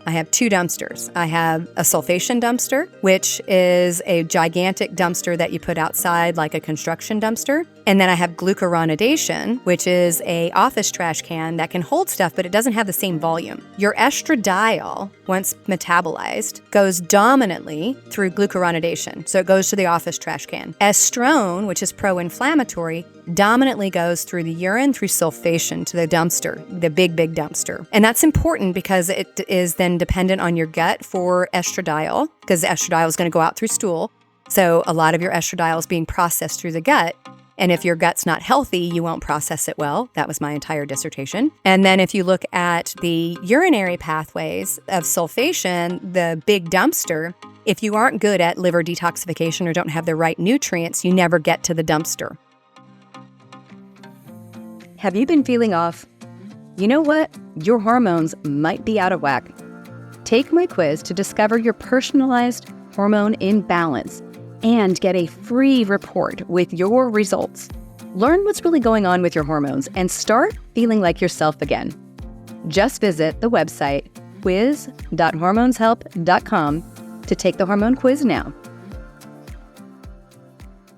I have two dumpsters. I have a sulfation dumpster, which is a gigantic dumpster that you put outside like a construction dumpster. And then I have glucuronidation, which is a office trash can that can hold stuff, but it doesn't have the same volume. Your estradiol, once metabolized, goes dominantly through glucuronidation. So it goes to the office trash can. Estrone, which is pro-inflammatory, dominantly goes through the urine, through sulfation to the dumpster, the big dumpster. And that's important because it is then dependent on your gut for estradiol, because estradiol is going to go out through stool. So a lot of your estradiol is being processed through the gut. And if your gut's not healthy, you won't process it well. That was my entire dissertation. And then if you look at the urinary pathways of sulfation, the big dumpster, if you aren't good at liver detoxification or don't have the right nutrients, you never get to the dumpster. Have you been feeling off? You know what? Your hormones might be out of whack. Take my quiz to discover your personalized hormone imbalance and get a free report with your results. Learn what's really going on with your hormones and start feeling like yourself again. Just visit the website quiz.hormoneshelp.com to take the hormone quiz now.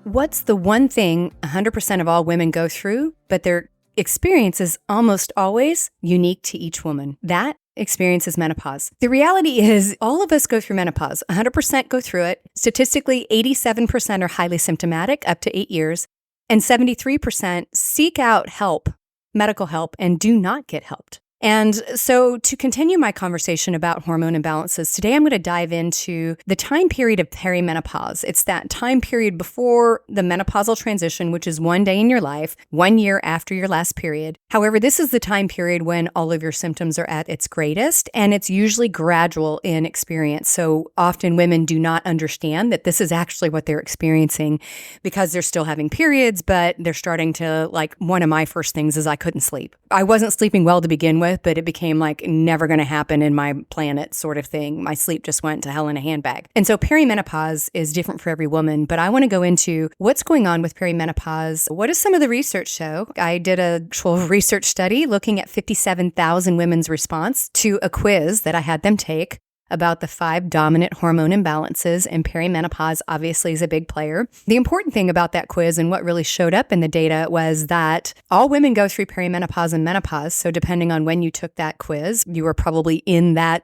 What's the one thing 100% of all women go through, but their experience is almost always unique to each woman? That experience is menopause. The reality is all of us go through menopause. 100% go through it. Statistically, 87% are highly symptomatic up to 8 years, and 73% seek out help, medical help, and do not get helped. And so to continue my conversation about hormone imbalances, today I'm going to dive into the time period of perimenopause. It's that time period before the menopausal transition, which is 1 day in your life, 1 year after your last period. However, this is the time period when all of your symptoms are at its greatest, and it's usually gradual in experience. So often women do not understand that this is actually what they're experiencing because they're still having periods, but they're starting to, like, one of my first things is I couldn't sleep. I wasn't sleeping well to begin with, but it became like never going to happen in my planet sort of thing. My sleep just went to hell in a handbag. And so perimenopause is different for every woman, but I want to go into what's going on with perimenopause. What does some of the research show? I did an actual research study looking at 57,000 women's response to a quiz that I had them take about the 5 dominant hormone imbalances, and perimenopause obviously is a big player. The important thing about that quiz and what really showed up in the data was that all women go through perimenopause and menopause. So depending on when you took that quiz, you were probably in that,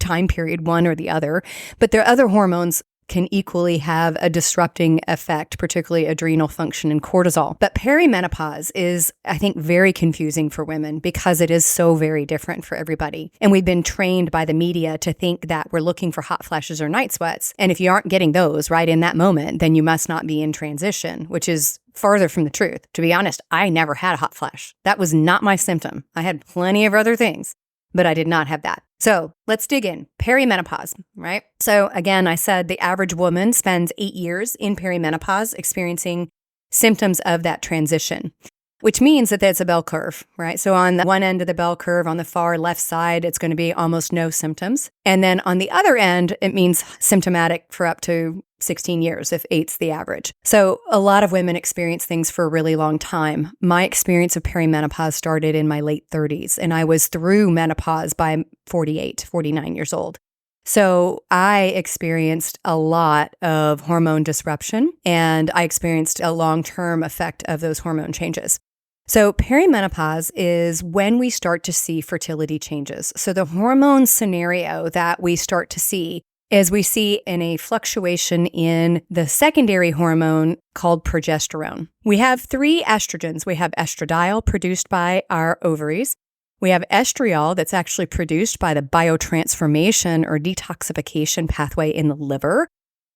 time period, one or the other. But there are other hormones can equally have a disrupting effect, particularly adrenal function and cortisol. But perimenopause is, I think, very confusing for women because it is so very different for everybody. And we've been trained by the media to think that we're looking for hot flashes or night sweats. And if you aren't getting those right in that moment, then you must not be in transition, which is farther from the truth. To be honest, I never had a hot flash. That was not my symptom. I had plenty of other things, but I did not have that. So let's dig in. Perimenopause, right? So again, I said the average woman spends 8 years in perimenopause experiencing symptoms of that transition, which means that that's a bell curve, right? So on the one end of the bell curve, on the far left side, it's going to be almost no symptoms. And then on the other end, it means symptomatic for up to 16 years, if 8's the average. So a lot of women experience things for a really long time. My experience of perimenopause started in my late 30s, and I was through menopause by 49 years old. So I experienced a lot of hormone disruption, and I experienced a long-term effect of those hormone changes. So perimenopause is when we start to see fertility changes. So the hormone scenario that we start to see is we see in a fluctuation in the secondary hormone called progesterone. We have 3 estrogens. We have estradiol produced by our ovaries. We have estriol that's actually produced by the biotransformation or detoxification pathway in the liver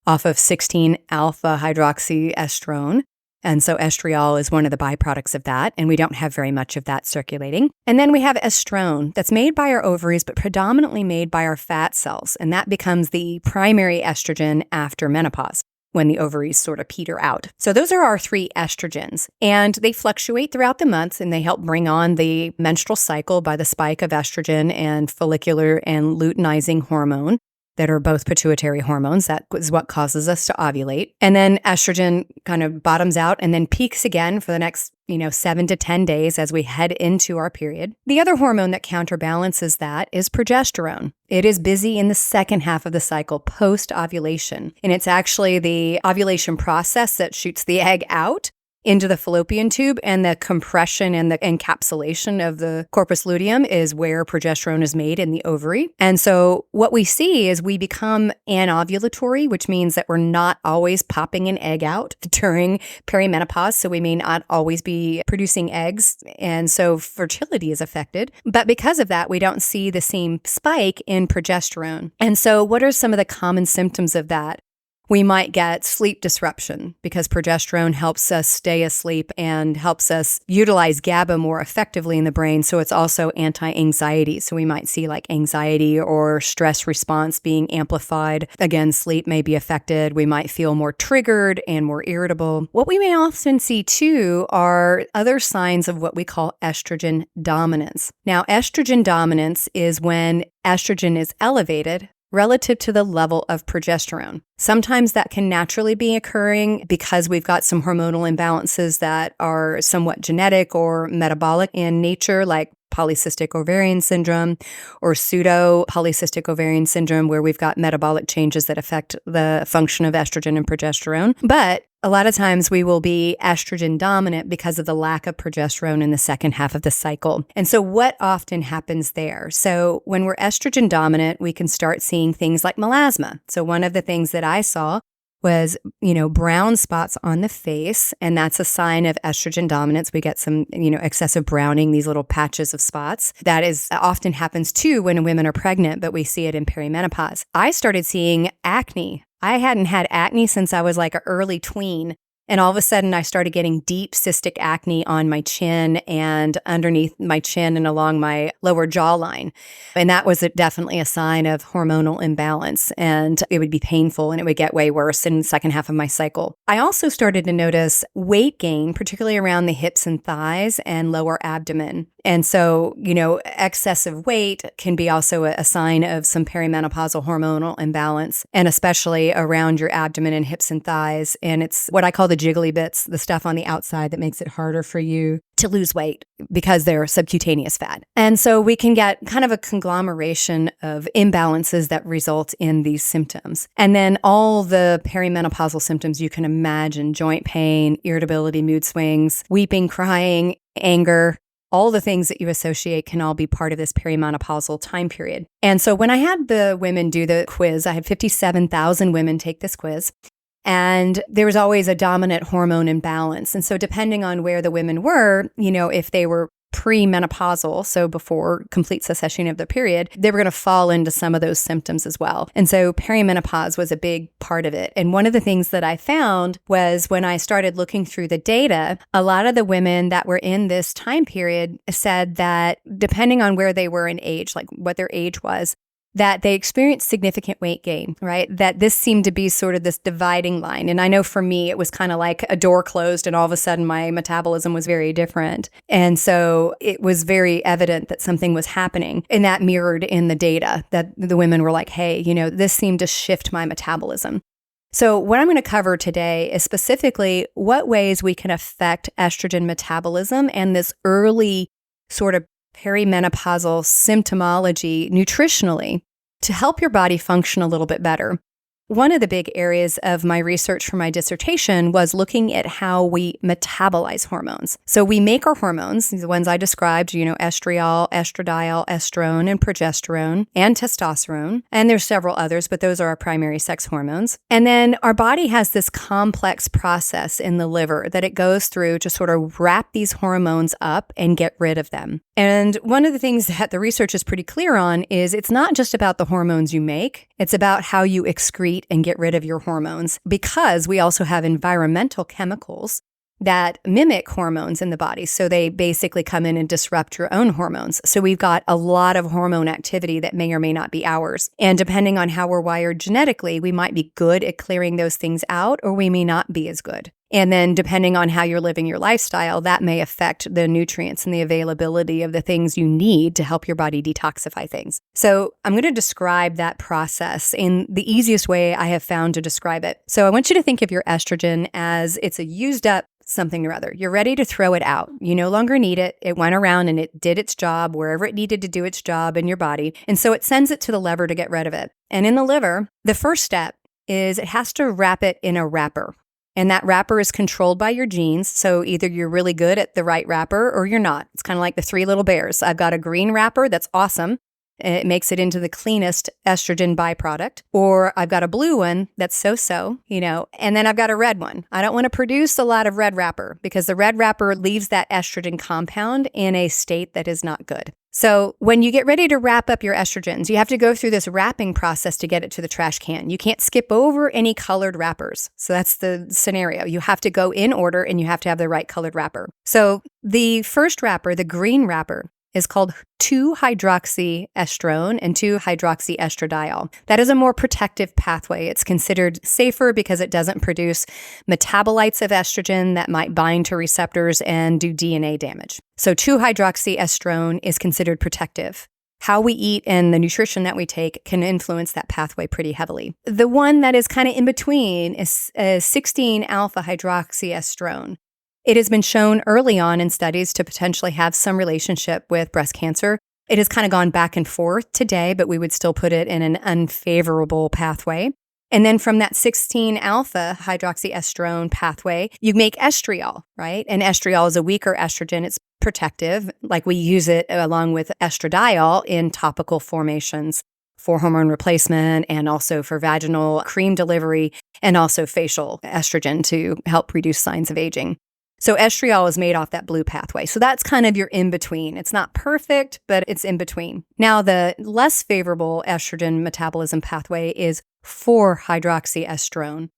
off of 16-alpha hydroxyestrone. And so estriol is one of the byproducts of that, and we don't have very much of that circulating. And then we have estrone that's made by our ovaries, but predominantly made by our fat cells, and that becomes the primary estrogen after menopause, when the ovaries sort of peter out. So those are our 3 estrogens, and they fluctuate throughout the months, and they help bring on the menstrual cycle by the spike of estrogen and follicular and luteinizing hormone. that are both pituitary hormones. That is what causes us to ovulate. And then estrogen kind of bottoms out and then peaks again for the next 7 to 10 days as we head into our period. The other hormone that counterbalances that is progesterone. It is busy in the second half of the cycle, post-ovulation. And it's actually the ovulation process that shoots the egg out into the fallopian tube, and the compression and the encapsulation of the corpus luteum is where progesterone is made in the ovary. And so what we see is we become anovulatory, which means that we're not always popping an egg out during perimenopause. So we may not always be producing eggs. And so fertility is affected. But because of that, we don't see the same spike in progesterone. And so what are some of the common symptoms of that? We might get sleep disruption because progesterone helps us stay asleep and helps us utilize GABA more effectively in the brain. So it's also anti-anxiety. So we might see like anxiety or stress response being amplified. Again, sleep may be affected. We might feel more triggered and more irritable. What we may often see too are other signs of what we call estrogen dominance. Now, estrogen dominance is when estrogen is elevated relative to the level of progesterone. Sometimes that can naturally be occurring because we've got some hormonal imbalances that are somewhat genetic or metabolic in nature, like polycystic ovarian syndrome or pseudo polycystic ovarian syndrome, where we've got metabolic changes that affect the function of estrogen and progesterone. But a lot of times we will be estrogen dominant because of the lack of progesterone in the second half of the cycle. And so what often happens there? So when we're estrogen dominant, we can start seeing things like melasma. So one of the things that I saw was, brown spots on the face, and that's a sign of estrogen dominance. We get some, excessive browning, these little patches of spots. That is often happens too when women are pregnant, but we see it in perimenopause. I started seeing acne. I hadn't had acne since I was like an early tween. And all of a sudden, I started getting deep cystic acne on my chin and underneath my chin and along my lower jawline. And that was definitely a sign of hormonal imbalance. And it would be painful and it would get way worse in the second half of my cycle. I also started to notice weight gain, particularly around the hips and thighs and lower abdomen. And so, excessive weight can be also a sign of some perimenopausal hormonal imbalance, and especially around your abdomen and hips and thighs. And it's what I call the jiggly bits, the stuff on the outside that makes it harder for you to lose weight because they're subcutaneous fat. And so we can get kind of a conglomeration of imbalances that result in these symptoms. And then all the perimenopausal symptoms you can imagine: joint pain, irritability, mood swings, weeping, crying, anger. All the things that you associate can all be part of this perimenopausal time period. And so when I had the women do the quiz, I had 57,000 women take this quiz, and there was always a dominant hormone imbalance. And so depending on where the women were, if they were premenopausal, so before complete cessation of the period, they were going to fall into some of those symptoms as well. And so perimenopause was a big part of it. And one of the things that I found was when I started looking through the data, a lot of the women that were in this time period said that depending on where they were in age, like what their age was, that they experienced significant weight gain, right? That this seemed to be sort of this dividing line. And I know for me, it was kind of like a door closed and all of a sudden my metabolism was very different. And so it was very evident that something was happening, and that mirrored in the data that the women were like, hey, this seemed to shift my metabolism. So what I'm going to cover today is specifically what ways we can affect estrogen metabolism and this early sort of perimenopausal symptomology nutritionally to help your body function a little bit better. One of the big areas of my research for my dissertation was looking at how we metabolize hormones. So we make our hormones, the ones I described, estriol, estradiol, estrone, and progesterone, and testosterone. And there's several others, but those are our primary sex hormones. And then our body has this complex process in the liver that it goes through to sort of wrap these hormones up and get rid of them. And one of the things that the research is pretty clear on is it's not just about the hormones you make, it's about how you excrete and get rid of your hormones, because we also have environmental chemicals that mimic hormones in the body. So they basically come in and disrupt your own hormones. So we've got a lot of hormone activity that may or may not be ours. And depending on how we're wired genetically, we might be good at clearing those things out, or we may not be as good. And then depending on how you're living your lifestyle, that may affect the nutrients and the availability of the things you need to help your body detoxify things. So I'm going to describe that process in the easiest way I have found to describe it. So I want you to think of your estrogen as it's a used up something or other. You're ready to throw it out. You no longer need it. It went around and it did its job wherever it needed to do its job in your body. And so it sends it to the liver to get rid of it. And in the liver, the first step is it has to wrap it in a wrapper. And that wrapper is controlled by your genes. So either you're really good at the right wrapper or you're not. It's kind of like the three little bears. I've got a green wrapper that's awesome. It makes it into the cleanest estrogen byproduct. Or I've got a blue one that's so-so, and then I've got a red one. I don't want to produce a lot of red wrapper because the red wrapper leaves that estrogen compound in a state that is not good. So when you get ready to wrap up your estrogens, you have to go through this wrapping process to get it to the trash can. You can't skip over any colored wrappers. So that's the scenario. You have to go in order and you have to have the right colored wrapper. So the first wrapper, the green wrapper, is called 2-hydroxyestrone and 2-hydroxyestradiol. That is a more protective pathway. It's considered safer because it doesn't produce metabolites of estrogen that might bind to receptors and do DNA damage. So 2-hydroxyestrone is considered protective. How we eat and the nutrition that we take can influence that pathway pretty heavily. The one that is kind of in between is 16-alpha-hydroxyestrone. It has been shown early on in studies to potentially have some relationship with breast cancer. It has kind of gone back and forth today, but we would still put it in an unfavorable pathway. And then from that 16-alpha hydroxyestrone pathway, you make estradiol, right? And estradiol is a weaker estrogen. It's protective, like we use it along with estradiol in topical formations for hormone replacement and also for vaginal cream delivery and also facial estrogen to help reduce signs of aging. So estradiol is made off that blue pathway. So that's kind of your in-between. It's not perfect, but it's in between. Now, the less favorable estrogen metabolism pathway is 4-hydroxyestrone.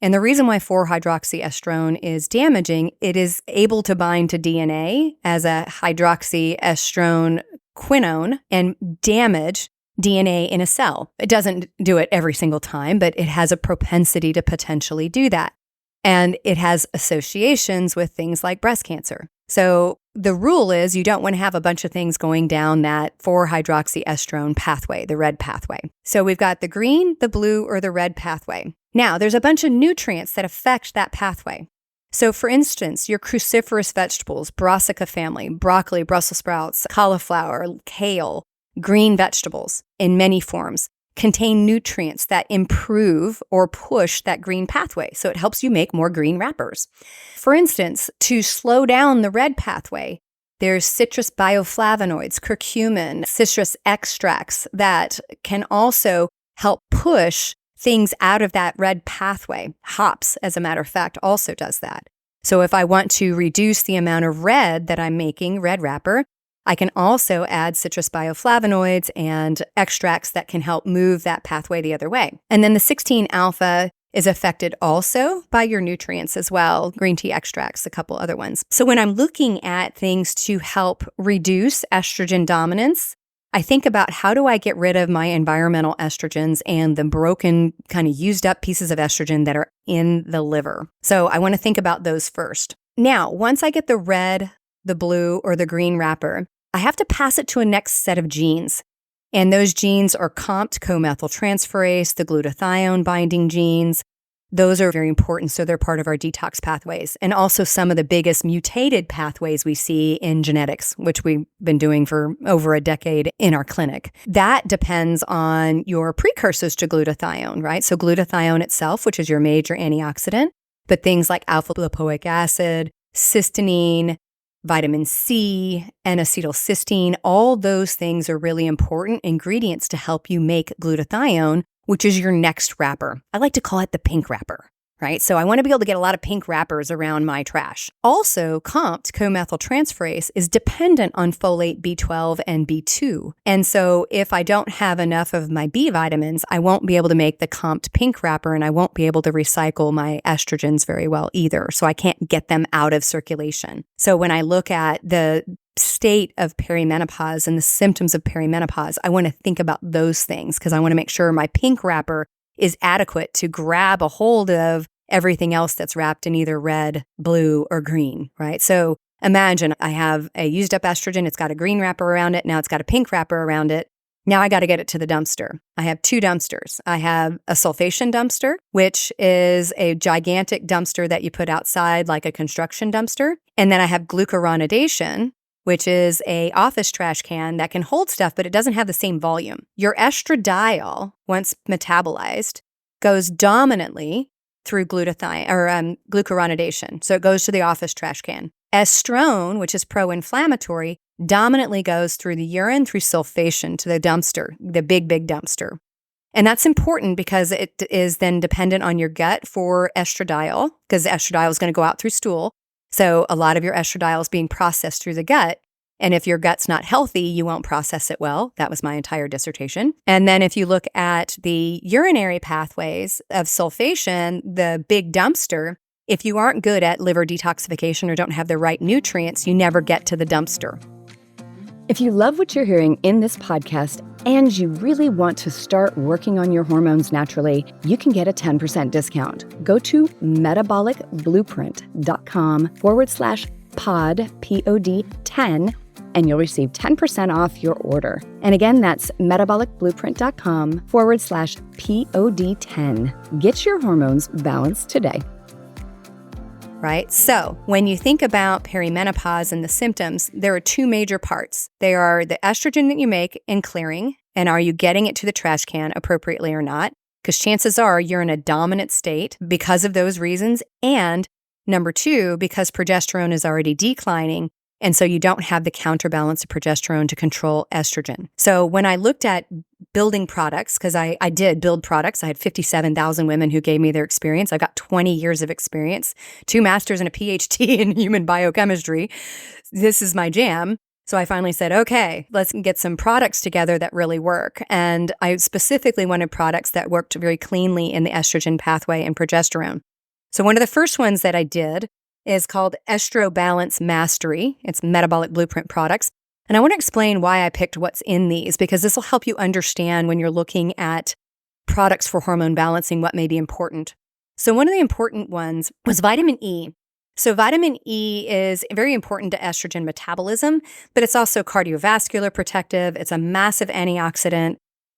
And the reason why 4-hydroxyestrone is damaging, it is able to bind to DNA as a hydroxyestrone quinone and damage DNA in a cell. It doesn't do it every single time, but it has a propensity to potentially do that. And it has associations with things like breast cancer. So the rule is you don't want to have a bunch of things going down that 4-hydroxyestrone pathway, the red pathway. So we've got the green, the blue, or the red pathway. Now, there's a bunch of nutrients that affect that pathway. So for instance, your cruciferous vegetables, brassica family, broccoli, Brussels sprouts, cauliflower, kale, green vegetables in many forms contain nutrients that improve or push that green pathway. So it helps you make more green wrappers. For instance, to slow down the red pathway, there's citrus bioflavonoids, curcumin, citrus extracts that can also help push things out of that red pathway. Hops, as a matter of fact, also does that. So if I want to reduce the amount of red that I'm making, red wrapper, I can also add citrus bioflavonoids and extracts that can help move that pathway the other way. And then the 16-alpha is affected also by your nutrients as well, green tea extracts, a couple other ones. So when I'm looking at things to help reduce estrogen dominance, I think about how do I get rid of my environmental estrogens and the broken, kind of used up pieces of estrogen that are in the liver. So I want to think about those first. Now, once I get the red, the blue, or the green wrapper, I have to pass it to a next set of genes. And those genes are COMT, co-methyltransferase, the glutathione binding genes. Those are very important, so they're part of our detox pathways. And also some of the biggest mutated pathways we see in genetics, which we've been doing for over a decade in our clinic. That depends on your precursors to glutathione, right? So glutathione itself, which is your major antioxidant, but things like alpha-lipoic acid, cysteine, vitamin C, and acetylcysteine, all those things are really important ingredients to help you make glutathione, which is your next wrapper. I like to call it the pink wrapper, right? So I want to be able to get a lot of pink wrappers around my trash. Also, COMT, co-methyltransferase, is dependent on folate, B12, and B2. And so if I don't have enough of my B vitamins, I won't be able to make the COMT pink wrapper, and I won't be able to recycle my estrogens very well either. So I can't get them out of circulation. So when I look at the state of perimenopause and the symptoms of perimenopause, I want to think about those things because I want to make sure my pink wrapper is adequate to grab a hold of everything else that's wrapped in either red, blue, or green, right? So imagine I have a used up estrogen. It's got a green wrapper around it. Now it's got a pink wrapper around it. Now I got to get it to the dumpster. I have two dumpsters. I have a sulfation dumpster, which is a gigantic dumpster that you put outside like a construction dumpster. And then I have glucuronidation, which is a office trash can that can hold stuff, but it doesn't have the same volume. Your estradiol, once metabolized, goes dominantly through glucuronidation. So it goes to the office trash can. Estrone, which is pro-inflammatory, dominantly goes through the urine, through sulfation to the dumpster, the big, big dumpster. And that's important because it is then dependent on your gut for estradiol, because estradiol is going to go out through stool. So a lot of your estradiol is being processed through the gut. And if your gut's not healthy, you won't process it well. That was my entire dissertation. And then if you look at the urinary pathways of sulfation, the big dumpster, if you aren't good at liver detoxification or don't have the right nutrients, you never get to the dumpster. If you love what you're hearing in this podcast and you really want to start working on your hormones naturally, you can get a 10% discount. Go to metabolicblueprint.com/pod, POD10, and you'll receive 10% off your order. And again, that's metabolicblueprint.com/POD10. Get your hormones balanced today. Right? So when you think about perimenopause and the symptoms, there are two major parts. They are the estrogen that you make and clearing, and are you getting it to the trash can appropriately or not? Because chances are you're in a dominant state because of those reasons. And number two, because progesterone is already declining, and so you don't have the counterbalance of progesterone to control estrogen. So when I looked at building products, because I did build products, I had 57,000 women who gave me their experience. I've got 20 years of experience, 2 masters and a PhD in human biochemistry. This is my jam. So I finally said, okay, let's get some products together that really work. And I specifically wanted products that worked very cleanly in the estrogen pathway and progesterone. So one of the first ones that I did is called Estro Balance Mastery. It's metabolic blueprint products. And I want to explain why I picked what's in these, because this will help you understand when you're looking at products for hormone balancing what may be important. So one of the important ones was vitamin E. So vitamin E is very important to estrogen metabolism, but it's also cardiovascular protective. It's a massive antioxidant.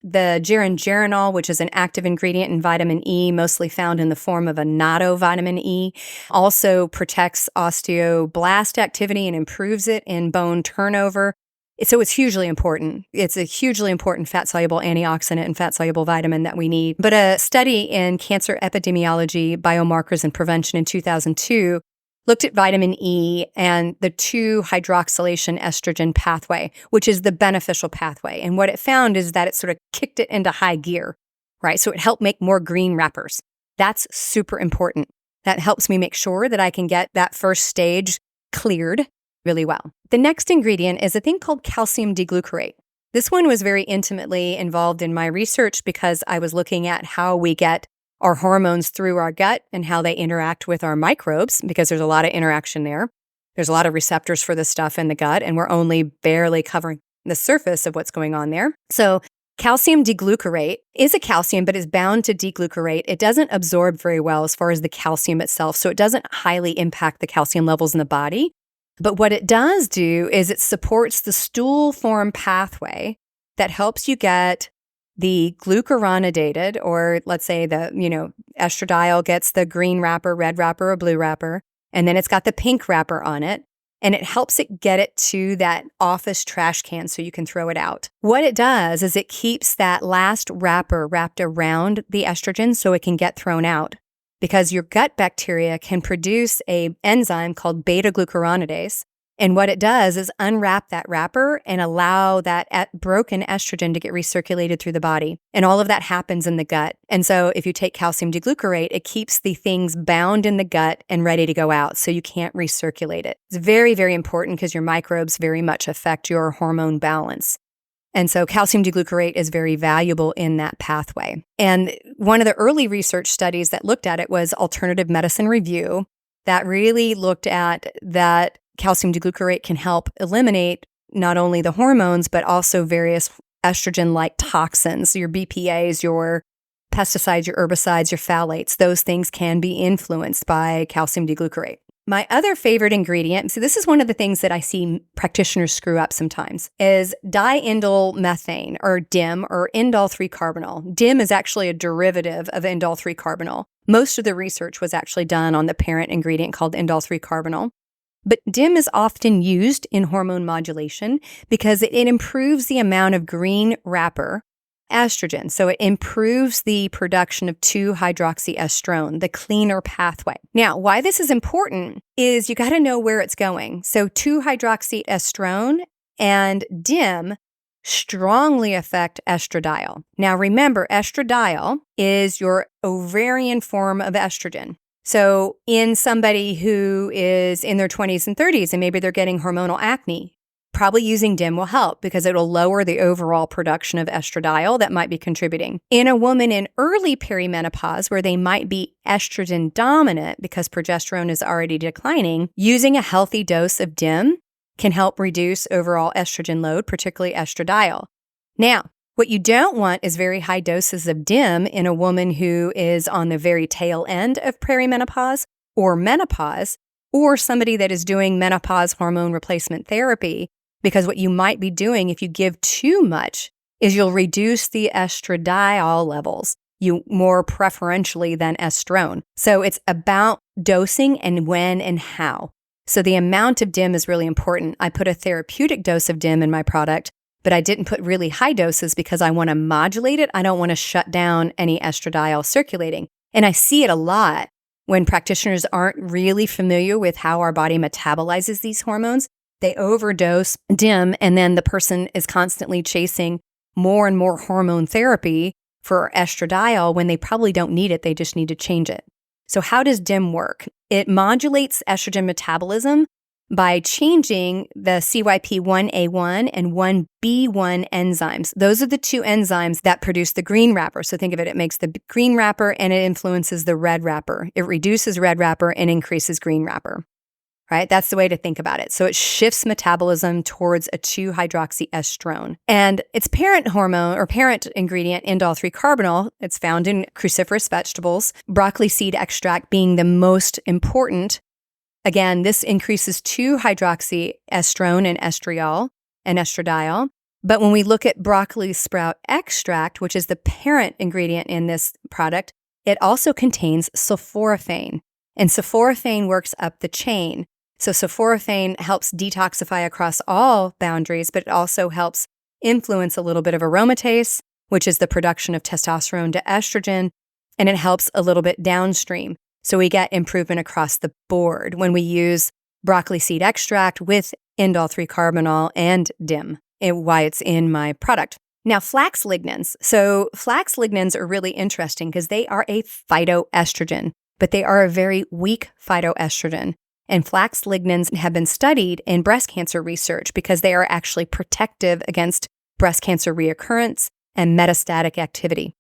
The geranol, which is an active ingredient in vitamin E, mostly found in the form of a natto vitamin E, also protects osteoblast activity and improves it in bone turnover. So it's hugely important. It's a hugely important fat-soluble antioxidant and fat-soluble vitamin that we need. But a study in Cancer Epidemiology, Biomarkers and Prevention in 2002 looked at vitamin E and the 2-hydroxylation estrogen pathway, which is the beneficial pathway. And what it found is that it sort of kicked it into high gear, right? So it helped make more green wrappers. That's super important. That helps me make sure that I can get that first stage cleared really well. The next ingredient is a thing called calcium d-glucarate. This one was very intimately involved in my research because I was looking at how we get our hormones through our gut and how they interact with our microbes, because there's a lot of interaction there. There's a lot of receptors for this stuff in the gut, and we're only barely covering the surface of what's going on there. So calcium d-glucarate is a calcium, but is bound to d-glucarate. It doesn't absorb very well as far as the calcium itself, so it doesn't highly impact the calcium levels in the body. But what it does do is it supports the stool form pathway that helps you get the glucuronidated, or let's say the, estradiol gets the green wrapper, red wrapper, or blue wrapper, and then it's got the pink wrapper on it, and it helps it get it to that office trash can so you can throw it out. What it does is it keeps that last wrapper wrapped around the estrogen so it can get thrown out, because your gut bacteria can produce an enzyme called beta-glucuronidase. And what it does is unwrap that wrapper and allow that broken estrogen to get recirculated through the body. And all of that happens in the gut. And so if you take calcium d-glucarate, it keeps the things bound in the gut and ready to go out, so you can't recirculate it. It's very, very important because your microbes very much affect your hormone balance. And so calcium d-glucarate is very valuable in that pathway. And one of the early research studies that looked at it was Alternative Medicine Review, that really looked at that calcium d-glucarate can help eliminate not only the hormones, but also various estrogen-like toxins, your BPAs, your pesticides, your herbicides, your phthalates, those things can be influenced by calcium D-glucarate. My other favorite ingredient, so this is one of the things that I see practitioners screw up sometimes, is diindole methane, or DIM, or indole-3-carbinol. DIM is actually a derivative of indole-3-carbinol. Most of the research was actually done on the parent ingredient called indole-3-carbinol. But DIM is often used in hormone modulation because it improves the amount of green wrapper estrogen. So it improves the production of 2-hydroxyestrone, the cleaner pathway. Now, why this is important is you got to know where it's going. So 2-hydroxyestrone and DIM strongly affect estradiol. Now, remember, estradiol is your ovarian form of estrogen. So in somebody who is in their 20s and 30s and maybe they're getting hormonal acne, probably using DIM will help because it'll lower the overall production of estradiol that might be contributing. In a woman in early perimenopause, where they might be estrogen dominant because progesterone is already declining, using a healthy dose of DIM can help reduce overall estrogen load, particularly estradiol. Now, what you don't want is very high doses of DIM in a woman who is on the very tail end of perimenopause or menopause, or somebody that is doing menopause hormone replacement therapy. Because what you might be doing if you give too much is you'll reduce the estradiol levels, more preferentially than estrone. So it's about dosing and when and how. So the amount of DIM is really important. I put a therapeutic dose of DIM in my product, but I didn't put really high doses because I want to modulate it. I don't want to shut down any estradiol circulating. And I see it a lot when practitioners aren't really familiar with how our body metabolizes these hormones. They overdose DIM, and then the person is constantly chasing more and more hormone therapy for estradiol when they probably don't need it. They just need to change it. So how does DIM work? It modulates estrogen metabolism by changing the CYP1A1 and 1B1 enzymes. Those are the two enzymes that produce the green wrapper. So think of it, it makes the green wrapper and it influences the red wrapper. It reduces red wrapper and increases green wrapper. Right? That's the way to think about it. So it shifts metabolism towards a 2-hydroxyestrone. And its parent hormone or parent ingredient, indole-3-carbinol, it's found in cruciferous vegetables, broccoli seed extract being the most important. Again, this increases 2-hydroxyestrone and estradiol. But when we look at broccoli sprout extract, which is the parent ingredient in this product, it also contains sulforaphane. And sulforaphane works up the chain. So sulforaphane helps detoxify across all boundaries, but it also helps influence a little bit of aromatase, which is the production of testosterone to estrogen, and it helps a little bit downstream. So we get improvement across the board when we use broccoli seed extract with indole-3-carbinol and DIM, and why it's in my product. Now, flax lignans. So flax lignans are really interesting because they are a phytoestrogen, but they are a very weak phytoestrogen. And flax lignans have been studied in breast cancer research because they are actually protective against breast cancer reoccurrence and metastatic activity.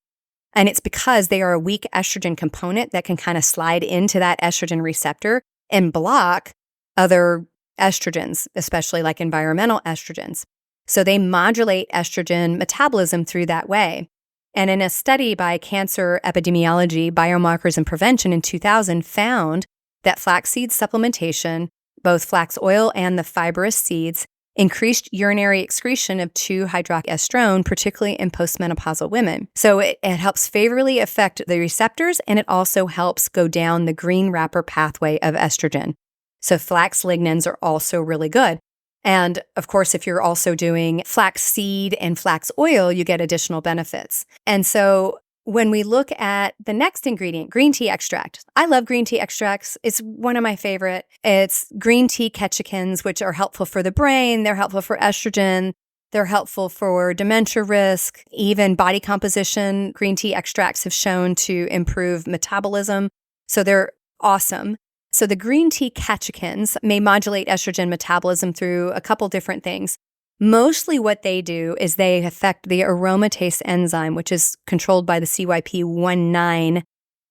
And it's because they are a weak estrogen component that can kind of slide into that estrogen receptor and block other estrogens, especially like environmental estrogens. So they modulate estrogen metabolism through that way. And in a study by Cancer Epidemiology, Biomarkers and Prevention in 2000 found that flaxseed supplementation, both flax oil and the fibrous seeds, increased urinary excretion of 2-hydroxyestrone, particularly in postmenopausal women. So it helps favorably affect the receptors, and it also helps go down the green wrapper pathway of estrogen. So flax lignans are also really good. And of course, if you're also doing flax seed and flax oil, you get additional benefits. And so when we look at the next ingredient, green tea extract, I love green tea extracts. It's one of my favorite. It's green tea catechins, which are helpful for the brain. They're helpful for estrogen. They're helpful for dementia risk, even body composition. Green tea extracts have shown to improve metabolism. So they're awesome. So the green tea catechins may modulate estrogen metabolism through a couple different things. Mostly what they do is they affect the aromatase enzyme, which is controlled by the CYP19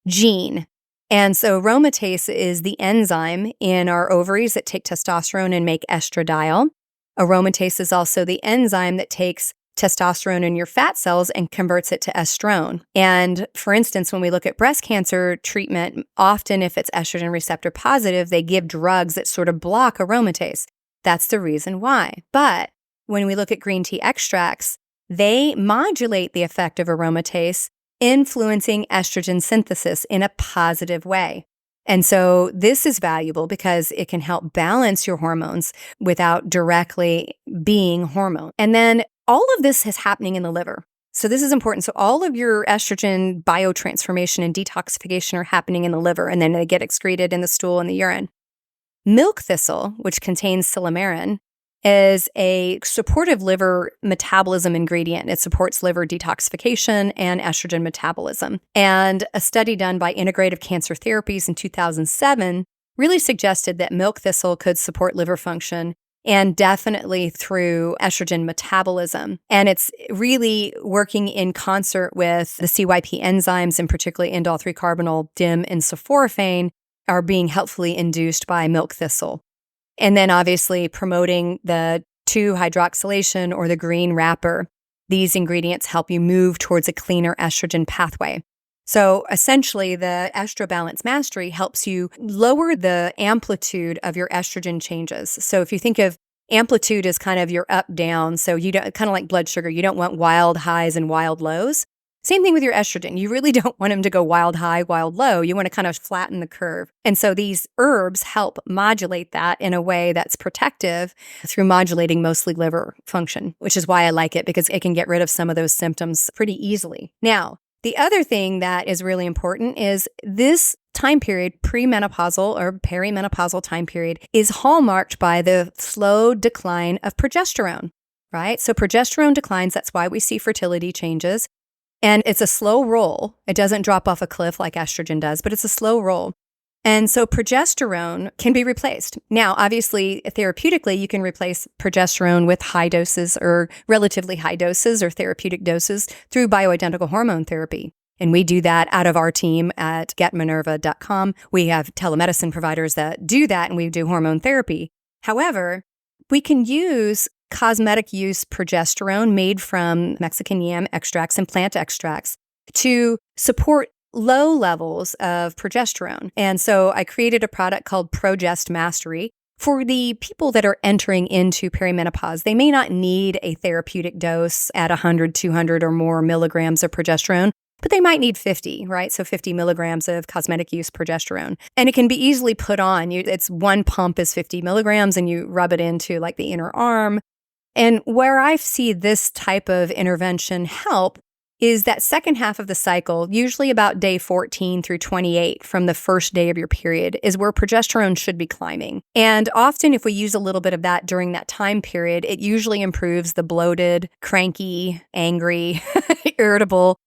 gene. And so aromatase is the enzyme in our ovaries that take testosterone and make estradiol. Aromatase is also the enzyme that takes testosterone in your fat cells and converts it to estrone. And for instance, when we look at breast cancer treatment, often if it's estrogen receptor positive, they give drugs that sort of block aromatase. That's the reason why. But when we look at green tea extracts, they modulate the effect of aromatase, influencing estrogen synthesis in a positive way. And so this is valuable because it can help balance your hormones without directly being hormone. And then all of this is happening in the liver. So this is important. So all of your estrogen biotransformation and detoxification are happening in the liver, and then they get excreted in the stool and the urine. Milk thistle, which contains silymarin, is a supportive liver metabolism ingredient. It supports liver detoxification and estrogen metabolism. And a study done by Integrative Cancer Therapies in 2007 really suggested that milk thistle could support liver function, and definitely through estrogen metabolism. And it's really working in concert with the CYP enzymes, and particularly indole 3-carbonyl, DIM, and sulforaphane, are being helpfully induced by milk thistle. And then obviously promoting the 2-hydroxylation or the green wrapper. These ingredients help you move towards a cleaner estrogen pathway. So essentially, the Estro Balance Mastery helps you lower the amplitude of your estrogen changes. So if you think of amplitude as kind of your up down, so you don't, kind of like blood sugar, you don't want wild highs and wild lows. Same thing with your estrogen. You really don't want them to go wild high, wild low. You want to kind of flatten the curve. And so these herbs help modulate that in a way that's protective through modulating mostly liver function, which is why I like it, because it can get rid of some of those symptoms pretty easily. Now, the other thing that is really important is this time period, premenopausal or perimenopausal time period, is hallmarked by the slow decline of progesterone, right? So progesterone declines. That's why we see fertility changes. And it's a slow roll. It doesn't drop off a cliff like estrogen does, but it's a slow roll. And so progesterone can be replaced. Now, obviously, therapeutically, you can replace progesterone with high doses or relatively high doses or therapeutic doses through bioidentical hormone therapy. And we do that out of our team at getminerva.com. We have telemedicine providers that do that, and we do hormone therapy. However, we can use cosmetic use progesterone made from Mexican yam extracts and plant extracts to support low levels of progesterone. And so I created a product called Progest Mastery for the people that are entering into perimenopause. They may not need a therapeutic dose at 100, 200 or more milligrams of progesterone, but they might need 50, right? So 50 milligrams of cosmetic use progesterone. And it can be easily put on. It's one pump is 50 milligrams, and you rub it into like the inner arm. And where I see this type of intervention help is that second half of the cycle, usually about day 14 through 28 from the first day of your period, is where progesterone should be climbing. And often if we use a little bit of that during that time period, it usually improves the bloated, cranky, angry, irritable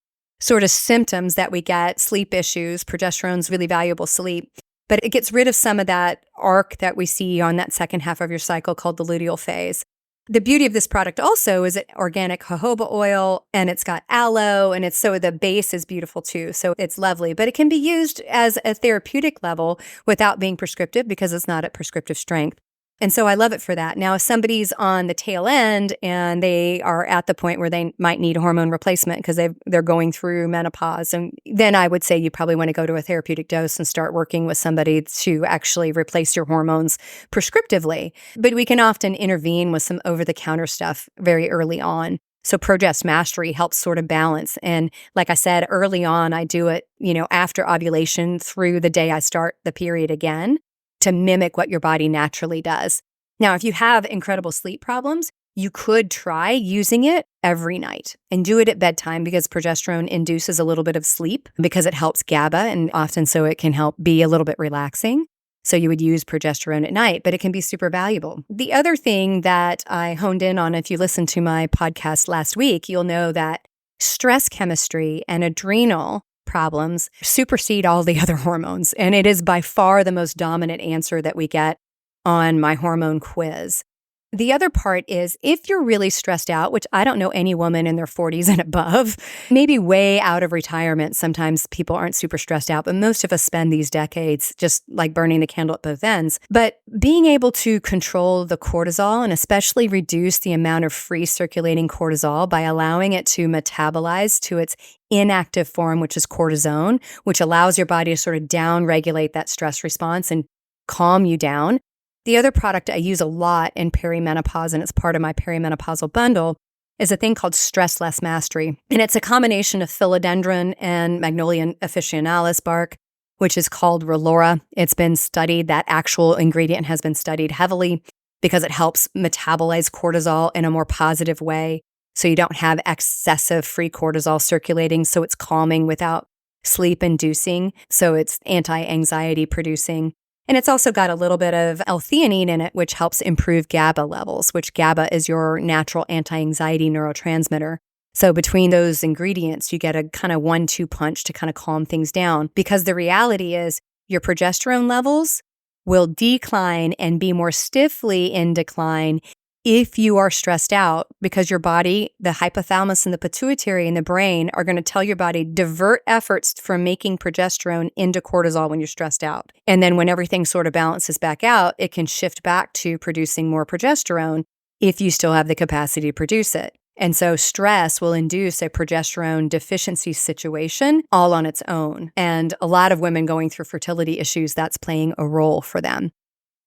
sort of symptoms that we get, sleep issues. Progesterone's really valuable sleep. But it gets rid of some of that arc that we see on that second half of your cycle called the luteal phase. The beauty of this product also is it organic jojoba oil, and it's got aloe, and so the base is beautiful too. So it's lovely, but it can be used as a therapeutic level without being prescriptive because it's not at prescriptive strength. And so I love it for that. Now, if somebody's on the tail end and they are at the point where they might need hormone replacement because they're going through menopause, and then I would say you probably want to go to a therapeutic dose and start working with somebody to actually replace your hormones prescriptively. But we can often intervene with some over-the-counter stuff very early on. So Progest Mastery helps sort of balance. And like I said, early on, I do it, after ovulation through the day I start the period again, to mimic what your body naturally does. Now, if you have incredible sleep problems, you could try using it every night and do it at bedtime because progesterone induces a little bit of sleep because it helps GABA, and often so it can help be a little bit relaxing. So you would use progesterone at night, but it can be super valuable. The other thing that I honed in on, if you listened to my podcast last week, you'll know that stress chemistry and adrenal problems supersede all the other hormones. And it is by far the most dominant answer that we get on my hormone quiz. The other part is if you're really stressed out, which I don't know any woman in their 40s and above, maybe way out of retirement. Sometimes people aren't super stressed out, but most of us spend these decades just like burning the candle at both ends. But being able to control the cortisol and especially reduce the amount of free circulating cortisol by allowing it to metabolize to its inactive form, which is cortisone, which allows your body to sort of down-regulate that stress response and calm you down. The other product I use a lot in perimenopause, and it's part of my perimenopausal bundle, is a thing called Stress Balance Mastery. And it's a combination of philodendron and Magnolia officinalis bark, which is called Relora. It's been studied, that actual ingredient has been studied heavily because it helps metabolize cortisol in a more positive way. So you don't have excessive free cortisol circulating. So it's calming without sleep inducing. So it's anti-anxiety producing. And it's also got a little bit of L-theanine in it, which helps improve GABA levels, which GABA is your natural anti-anxiety neurotransmitter. So between those ingredients, you get a kind of 1-2 punch to kind of calm things down, because the reality is your progesterone levels will decline and be more stiffly in decline if you are stressed out, because your body, the hypothalamus and the pituitary in the brain are going to tell your body, divert efforts from making progesterone into cortisol when you're stressed out. And then when everything sort of balances back out, it can shift back to producing more progesterone if you still have the capacity to produce it. And so stress will induce a progesterone deficiency situation all on its own. And a lot of women going through fertility issues, that's playing a role for them.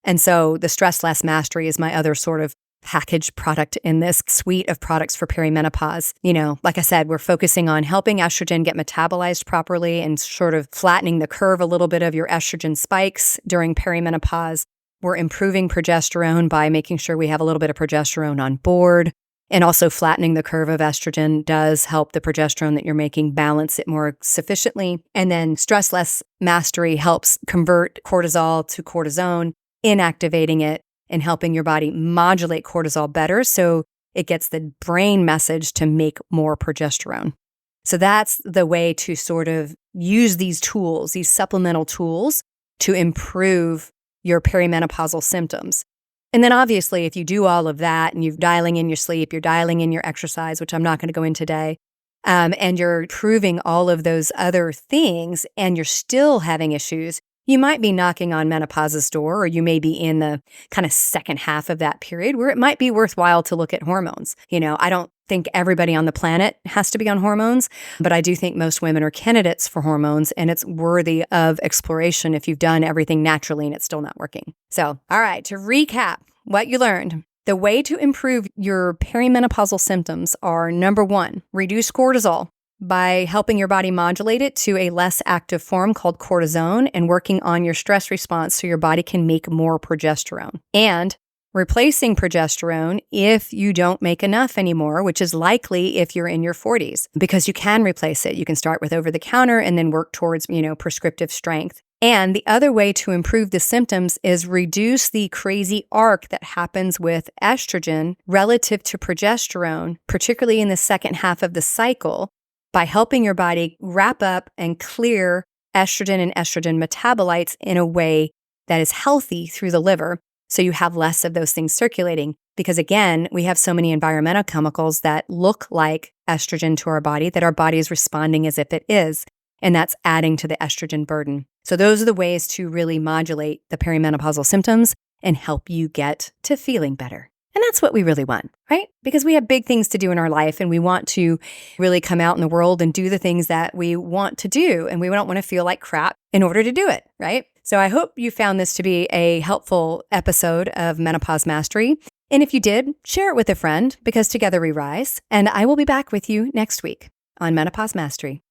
And so the Stress Balance Mastery is my other sort of packaged product in this suite of products for perimenopause. You know, like I said, we're focusing on helping estrogen get metabolized properly and sort of flattening the curve a little bit of your estrogen spikes during perimenopause. We're improving progesterone by making sure we have a little bit of progesterone on board. And also flattening the curve of estrogen does help the progesterone that you're making balance it more sufficiently. And then Stress Balance Mastery helps convert cortisol to cortisone, inactivating it and helping your body modulate cortisol better so it gets the brain message to make more progesterone. So that's the way to sort of use these tools, these supplemental tools, to improve your perimenopausal symptoms. And then obviously, if you do all of that and you're dialing in your sleep, you're dialing in your exercise, which I'm not going to go into today, and you're proving all of those other things and you're still having issues, you might be knocking on menopause's door, or you may be in the kind of second half of that period where it might be worthwhile to look at hormones. You know, I don't think everybody on the planet has to be on hormones, but I do think most women are candidates for hormones, and it's worthy of exploration if you've done everything naturally and it's still not working. So, all right, to recap what you learned, the way to improve your perimenopausal symptoms are, number 1, reduce cortisol by helping your body modulate it to a less active form called cortisone and working on your stress response so your body can make more progesterone. And replacing progesterone if you don't make enough anymore, which is likely if you're in your 40s, because you can replace it. You can start with over-the-counter and then work towards, prescriptive strength. And the other way to improve the symptoms is reduce the crazy arc that happens with estrogen relative to progesterone, particularly in the second half of the cycle, by helping your body wrap up and clear estrogen and estrogen metabolites in a way that is healthy through the liver, so you have less of those things circulating. Because again, we have so many environmental chemicals that look like estrogen to our body that our body is responding as if it is, and that's adding to the estrogen burden. So those are the ways to really modulate the perimenopausal symptoms and help you get to feeling better. And that's what we really want, right? Because we have big things to do in our life and we want to really come out in the world and do the things that we want to do. And we don't want to feel like crap in order to do it, right? So I hope you found this to be a helpful episode of Menopause Mastery. And if you did, share it with a friend, because together we rise. And I will be back with you next week on Menopause Mastery.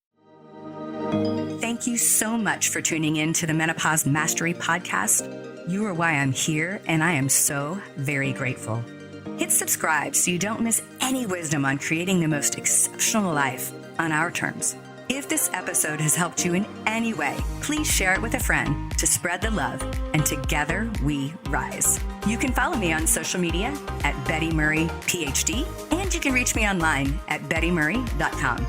Thank you so much for tuning in to the Menopause Mastery podcast. You are why I'm here, and I am so very grateful. Hit subscribe so you don't miss any wisdom on creating the most exceptional life on our terms. If this episode has helped you in any way, please share it with a friend to spread the love, and together we rise. You can follow me on social media at Betty Murray, PhD, and you can reach me online at bettymurray.com.